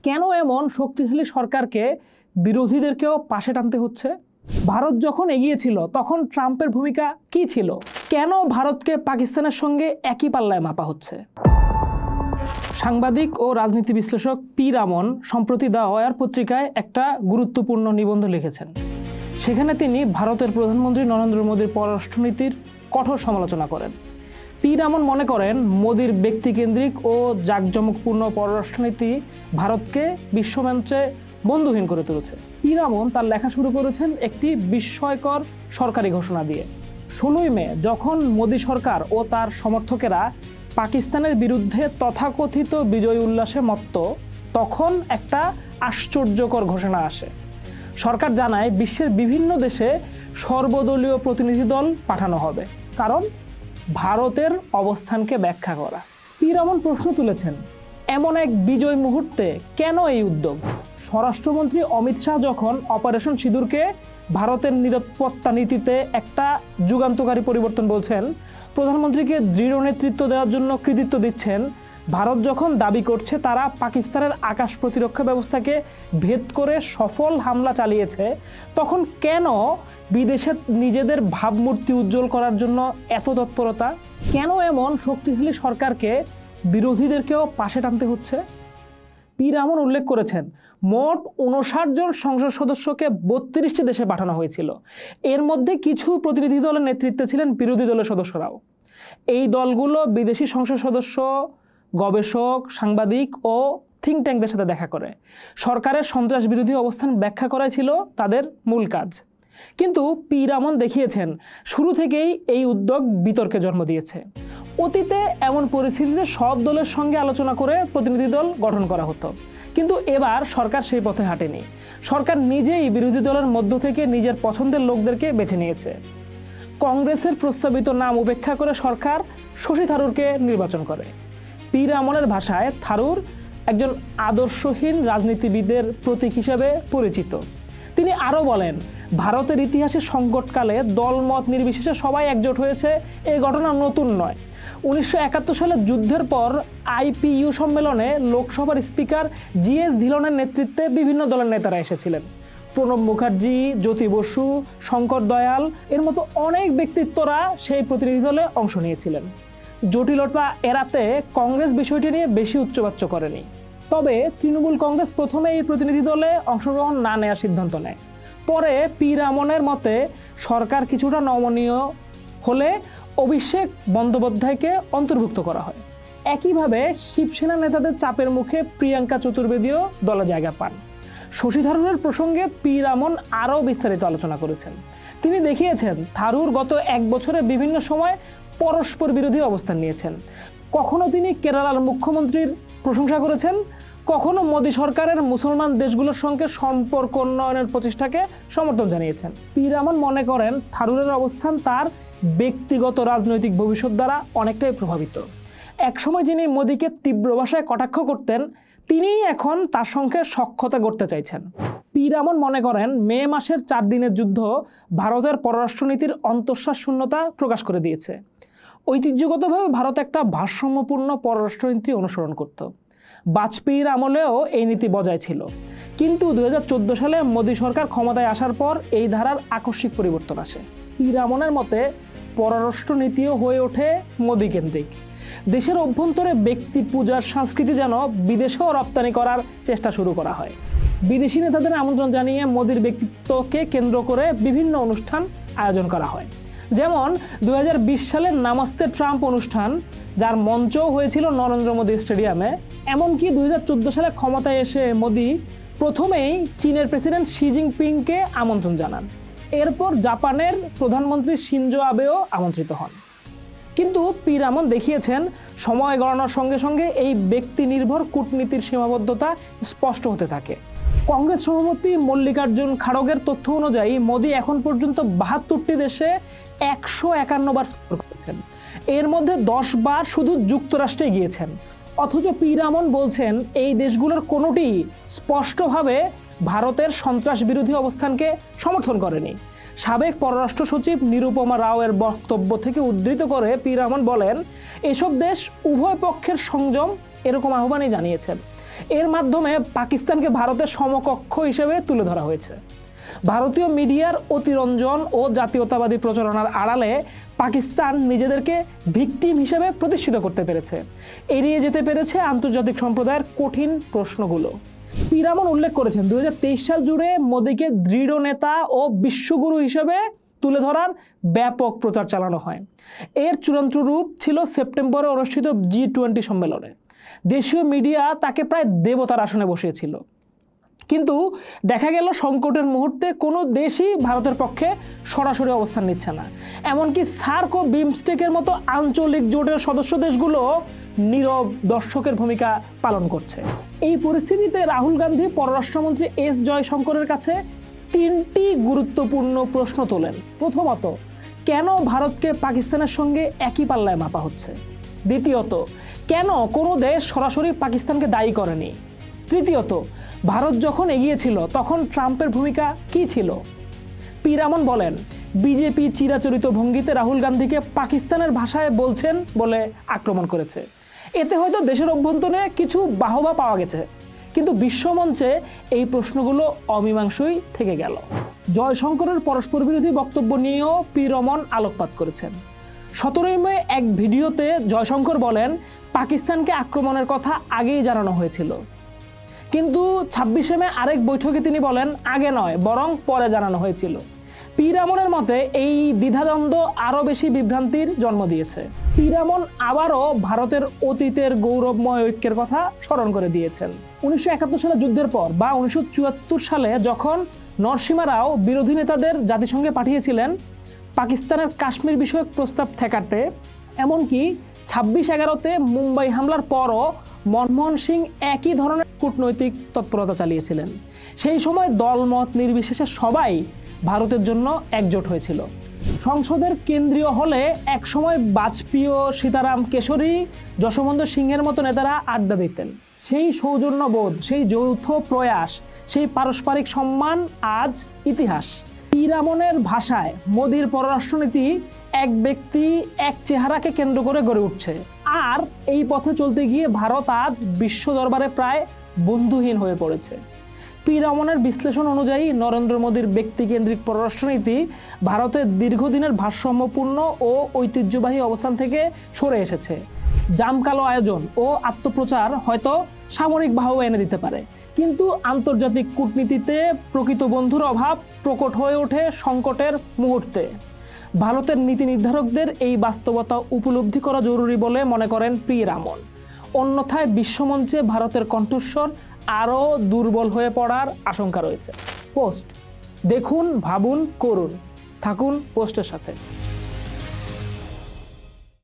কেন এমন শক্তিশালী সরকারকে বিরোধীদেরকেও পাশে টানতে হচ্ছে? ভারত যখন এগিয়েছিল তখন ট্রাম্পের ভূমিকা কি ছিল? কেন ভারতকে পাকিস্তানের সঙ্গে একই পাল্লায় মাপা হচ্ছে? সাংবাদিক ও রাজনীতি বিশ্লেষক পি রামন সম্প্রতি দ্য ওয়ার পত্রিকায় একটা গুরুত্বপূর্ণ নিবন্ধ লিখেছেন। সেখানে তিনি ভারতের প্রধানমন্ত্রী নরেন্দ্র মোদীর পররাষ্ট্রনীতির কঠোর সমালোচনা করেন। পি রামন মনে করেন, মোদীর ব্যক্তিকেন্দ্রিক ও জাঁকজমকপূর্ণ পররাষ্ট্রনীতি ভারতকে বিশ্বমঞ্চে বন্ধুহীন করে তুলেছে। পি রামন তার লেখা শুরু করেছেন একটি বিস্ময়কর সরকারি ঘোষণা দিয়ে। 16ই মে যখন মোদী সরকার ও তার সমর্থকেরা পাকিস্তানের বিরুদ্ধে তথাকথিত বিজয় উল্লাসে মত্ত, তখন একটা আশ্চর্যকর ঘোষণা আসে। সরকার জানায় বিশ্বের বিভিন্ন দেশে সর্বদলীয় প্রতিনিধি দল পাঠানো হবে, কারণ ভারতের অবস্থানকে ব্যাখ্যা করা। পি রামন প্রশ্ন তুলেছেন, এমন এক বিজয় মুহূর্তে কেন এই উদ্যোগ? স্বরাষ্ট্রমন্ত্রী অমিত শাহ যখন অপারেশন সিঁদুরকে ভারতের নিরাপত্তা নীতিতে একটা যুগান্তকারী পরিবর্তন বলছেন, প্রধানমন্ত্রীকে দৃঢ় নেতৃত্ব দেওয়ার জন্য কৃতিত্ব দিচ্ছেন, ভারত যখন দাবি করছে তারা পাকিস্তানের আকাশ প্রতিরক্ষা ব্যবস্থাকে ভেদ করে সফল হামলা চালিয়েছে, তখন কেন বিদেশে নিজেদের ভাবমূর্তি উজ্জ্বল করার জন্য এত তৎপরতা? কেন এমন শক্তিশালী সরকারকে বিরোধীদেরকেও পাশে টানতে হচ্ছে? পি রামন উল্লেখ করেছেন, মোট 59 জন সংসদ সদস্যকে 32টি দেশে পাঠানো হয়েছিল। এর মধ্যে কিছু প্রতিনিধি দলের নেতৃত্বে ছিলেন বিরোধী দলের সদস্যরাও। এই দলগুলো বিদেশি সংসদ সদস্য, গবেষক, সাংবাদিক ও থিঙ্ক ট্যাঙ্কদের সাথে দেখা করে সরকারের সন্ত্রাস বিরোধী অবস্থান ব্যাখ্যা করাই ছিল তাদের মূল কাজ। কিন্তু পি রামন দেখিয়েছেন, শুরু থেকেই এই উদ্যোগ বিতর্কে জন্ম দিয়েছে। অতীতে এমন পরিস্থিতিতে সব দলের সঙ্গে আলোচনা করে প্রতিনিধি দল গঠন করা হতো, কিন্তু এবার সরকার সেই পথে হাঁটেনি। সরকার নিজেই বিরোধী দলের মধ্য থেকে নিজের পছন্দের লোকদেরকে বেছে নিয়েছে। কংগ্রেসের প্রস্তাবিত নাম উপেক্ষা করে সরকার শশী থারুরকে নির্বাচন করে। পি রামনের ভাষায়, থারুর একজন আদর্শহীন রাজনীতিবিদের প্রতীক হিসেবে পরিচিত। তিনি আরও বলেন, ভারতের ইতিহাসে সংকটকালে দলমত নির্বিশেষে সবাই একজোট হয়েছে, এই ঘটনা নতুন নয়। 1971 সালের যুদ্ধের পর আইপিইউ সম্মেলনে লোকসভার স্পিকার জিএস ধিলনের নেতৃত্বে বিভিন্ন দলের নেতারা এসেছিলেন। প্রণব মুখার্জি, জ্যোতি বসু, শঙ্কর দয়াল এর মতো অনেক ব্যক্তিত্বরা সেই প্রতিনিধি দলে অংশ নিয়েছিলেন। জটিলতা এড়াতে কংগ্রেস বিষয়টি নিয়ে বেশি উচ্চবাচ্য করেনি। তবে তৃণমূল কংগ্রেস প্রথমে এই প্রতিনিধি দলে অংশগ্রহণ না নেওয়ার সিদ্ধান্ত নেয়। পরে পি রামনের মতে সরকার কিছুটা নমনীয় হলে অভিষেক বন্দ্যোপাধ্যায়কে অন্তর্ভুক্ত করা হয়। একইভাবে শিবসেনা নেতাদের চাপের মুখে প্রিয়াঙ্কা চতুর্বেদীও দলে জায়গা পান। শশী থারুরের প্রসঙ্গে পি রামন আরও বিস্তারিত আলোচনা করেছেন। তিনি দেখিয়েছেন, থারুর গত 1 বছরে বিভিন্ন সময় পরস্পর বিরোধী অবস্থান নিয়েছেন। কখনো তিনি কেরালার মুখ্যমন্ত্রীর প্রশংসা করেছেন, কখনো মোদী সরকারের মুসলমান দেশগুলোর সঙ্গে সম্পর্ক উন্নয়নের প্রচেষ্টাকে সমর্থন জানিয়েছেন। পি রামন মনে করেন, থারুরের অবস্থান তার ব্যক্তিগত রাজনৈতিক ভবিষ্যৎ দ্বারা অনেকটাই প্রভাবিত। একসময় যিনি মোদীকে তীব্র ভাষায় কটাক্ষ করতেন, তিনিই এখন তার সঙ্গে সখ্যতা গড়তে চাইছেন। পি রামন মনে করেন, মে মাসের 4 দিনের যুদ্ধ ভারতের পররাষ্ট্রনীতির অন্তঃশ্বাস শূন্যতা প্রকাশ করে দিয়েছে। ঐতিহ্যগতভাবে ভারত একটা ভারসাম্যপূর্ণ পররাষ্ট্রনীতি অনুসরণ করত। বাজপেয়ীর আমলেও এই নীতি বজায় ছিল, কিন্তু 2014 সালে মোদী সরকার ক্ষমতায় আসার পর এই ধারার আকস্মিক পরিবর্তন আসে। পি রামনের মতে পররাষ্ট্রনীতিও হয়ে ওঠে মোদী কেন্দ্রিক। দেশের অভ্যন্তরে ব্যক্তি পূজার সংস্কৃতি যেন বিদেশেও রপ্তানি করার চেষ্টা শুরু করা হয়। বিদেশি নেতাদের আমন্ত্রণ জানিয়ে মোদীর ব্যক্তিত্বকে কেন্দ্র করে বিভিন্ন অনুষ্ঠান আয়োজন করা হয়। যেমন 2020 সালের নামাস্তে ট্রাম্প অনুষ্ঠান, যার মঞ্চও হয়েছিল নরেন্দ্র মোদী স্টেডিয়ামে। এমনকি 2014 সালে ক্ষমতায় এসে মোদী প্রথমেই চীনের প্রেসিডেন্ট শি জিনপিংকে আমন্ত্রণ জানান। এরপর জাপানের প্রধানমন্ত্রী শিনজো আবেও আমন্ত্রিত হন। কিন্তু পি রামন দেখিয়েছেন, সময় গণনার সঙ্গে সঙ্গে এই ব্যক্তি নির্ভর কূটনীতির সীমাবদ্ধতা স্পষ্ট হতে থাকে। কংগ্রেস সভাপতি মল্লিকার্জুন খাড়গের তথ্য অনুযায়ী মোদী এখন পর্যন্ত 72টি দেশে 151 বার সফর করেছেন। এর মধ্যে 10 বার শুধু যুক্তরাষ্ট্রে গিয়েছেন। অথচ পি রামন বলছেন, এই দেশগুলোর কোনোটি স্পষ্টভাবে ভারতের সন্ত্রাস বিরোধী অবস্থানকে সমর্থন করেনি। সাবেক পররাষ্ট্র সচিব নিরুপমা রাওয়ের বক্তব্য থেকে উদ্ধৃত করে পি রামন বলেন, এসব দেশ উভয় পক্ষের সংযম এরকম আহ্বানই জানিয়েছেন। এর মাধ্যমে পাকিস্তানকে ভারতের সমকক্ষ হিসেবে তুলে ধরা হয়েছে। ভারতীয় মিডিয়ার অতিরঞ্জন ও জাতীয়তাবাদী প্রচারণার আড়ালে পাকিস্তান নিজেদেরকে ভিকটিম হিসেবে প্রতিষ্ঠিত করতে পেরেছে, এড়িয়ে যেতে পেরেছে আন্তর্জাতিক সম্প্রদায়ের কঠিন প্রশ্নগুলো। পি রামন উল্লেখ করেছেন 2023 সাল জুড়ে মোদীকে দৃঢ় নেতা ও বিশ্বগুরু হিসেবে তুলে ধরার ব্যাপক প্রচার চালানো হয়। এর চূড়ান্ত রূপ ছিল সেপ্টেম্বরে অনুষ্ঠিত G20 সম্মেলনে। দেশীয় মিডিয়া তাকে প্রায় দেবতার আসনে বসিয়েছিল, কিন্তু দেখা গেল সংকটের মুহূর্তে কোনো দেশই ভারতের পক্ষে সরাসরি অবস্থান নিচ্ছে না। এমনকি সার্ক ও বিমস্টেকের মতো আঞ্চলিক জোটের সদস্য দেশগুলো নীরব দর্শকের ভূমিকা পালন করছে। এই পরিস্থিতিতে রাহুল গান্ধী পররাষ্ট্রমন্ত্রী এস জয়শঙ্করের কাছে 3টি গুরুত্বপূর্ণ প্রশ্ন তোলেন। প্রথমত, কেন ভারতকে পাকিস্তানের সঙ্গে একই পাল্লায় মাপা হচ্ছে? দ্বিতীয়ত, কেন কোনো দেশ সরাসরি পাকিস্তানকে দায়ী করেনি? তৃতীয়ত, ভারত যখন এগিয়েছিল তখন ট্রাম্পের ভূমিকা কী ছিল? পি রামন বলেন, বিজেপি চিরাচরিত ভঙ্গিতে রাহুল গান্ধীকে পাকিস্তানের ভাষায় বলছেন বলে আক্রমণ করেছে। এতে হয়তো দেশের অভ্যন্তরে কিছু বাহবা পাওয়া গেছে, কিন্তু বিশ্বমঞ্চে এই প্রশ্নগুলো অমীমাংসই থেকে গেল। জয়শঙ্করের পরস্পর বিরোধী বক্তব্য নিয়েও পি রামন আলোকপাত করেছেন। 17 মে এক ভিডিওতে জয়শঙ্কর বলেন, পাকিস্তানকে আক্রমণের কথা আগেই জানানো হয়েছিল, কিন্তু 26 মে আরেক বৈঠকে তিনি বলেন, আগে নয় বরং পরে জানানো হয়েছিল। পি রামনের মতে এই দ্বিধাদ্বন্দ্ব আরও বেশি বিভ্রান্তির জন্ম দিয়েছে। পি রামন আবারও ভারতের অতীতের গৌরবময় ঐক্যের কথা স্মরণ করে দিয়েছেন। 1971 সালে যুদ্ধের পর বা 1974 সালে যখন নরসিমা রাও বিরোধী নেতাদের জাতিসংঘে পাঠিয়েছিলেন পাকিস্তানের কাশ্মীর বিষয়ক প্রস্তাব ঠেকাতে, এমনকি 26/11-তে মুম্বাই হামলার পরও মনমোহন সিং একই ধরনের কূটনৈতিক তৎপরতা চালিয়েছিলেন। সেই সময় দলমত নির্বিশেষে সবাই ভারতের জন্য একজোট হয়েছিল। সংসদের কেন্দ্রীয় হলে একসময় বাজপেয়ী, সীতারাম কেশরী, যশবন্ত সিংহের মতো নেতারা আড্ডা দিতেন। সেই সৌজন্যবোধ, সেই যৌথ প্রয়াস, সেই পারস্পরিক সম্মান আজ ইতিহাস। পি রামনের ভাষায় মোদির পররাষ্ট্রনীতি এক ব্যক্তি এক চেহারাকে কেন্দ্র করে গড়ে উঠছে, আর এই পথে চলতে গিয়ে ভারত আজ বিশ্ব দরবারে প্রায় বন্ধুহীন হয়ে পড়েছে। পি রামনের বিশ্লেষণ অনুযায়ী নরেন্দ্র মোদীর ব্যক্তিকেন্দ্রিক পররাষ্ট্রনীতি ভারতের দীর্ঘদিনের ভারসাম্যপূর্ণ ও ঐতিহ্যবাহী অবস্থান থেকে সরে এসেছে। জামকালো আয়োজন ও আত্মপ্রচার হয়তো সামরিক বাহবা এনে দিতে পারে, কিন্তু আন্তর্জাতিক কূটনীতিতে প্রকৃত বন্ধুর অভাব প্রকট হয়ে ওঠে সংকটের মুহূর্তে। ভারতের নীতি নির্ধারকদের এই বাস্তবতা উপলব্ধি করা জরুরি বলে মনে করেন পি রামন। অন্যথায় বিশ্বমঞ্চে ভারতের কণ্ঠস্বর আরও দুর্বল হয়ে পড়ার আশঙ্কা রয়েছে। পোস্ট দেখুন, ভাবুন, করুন। থাকুন পোস্টের সাথে।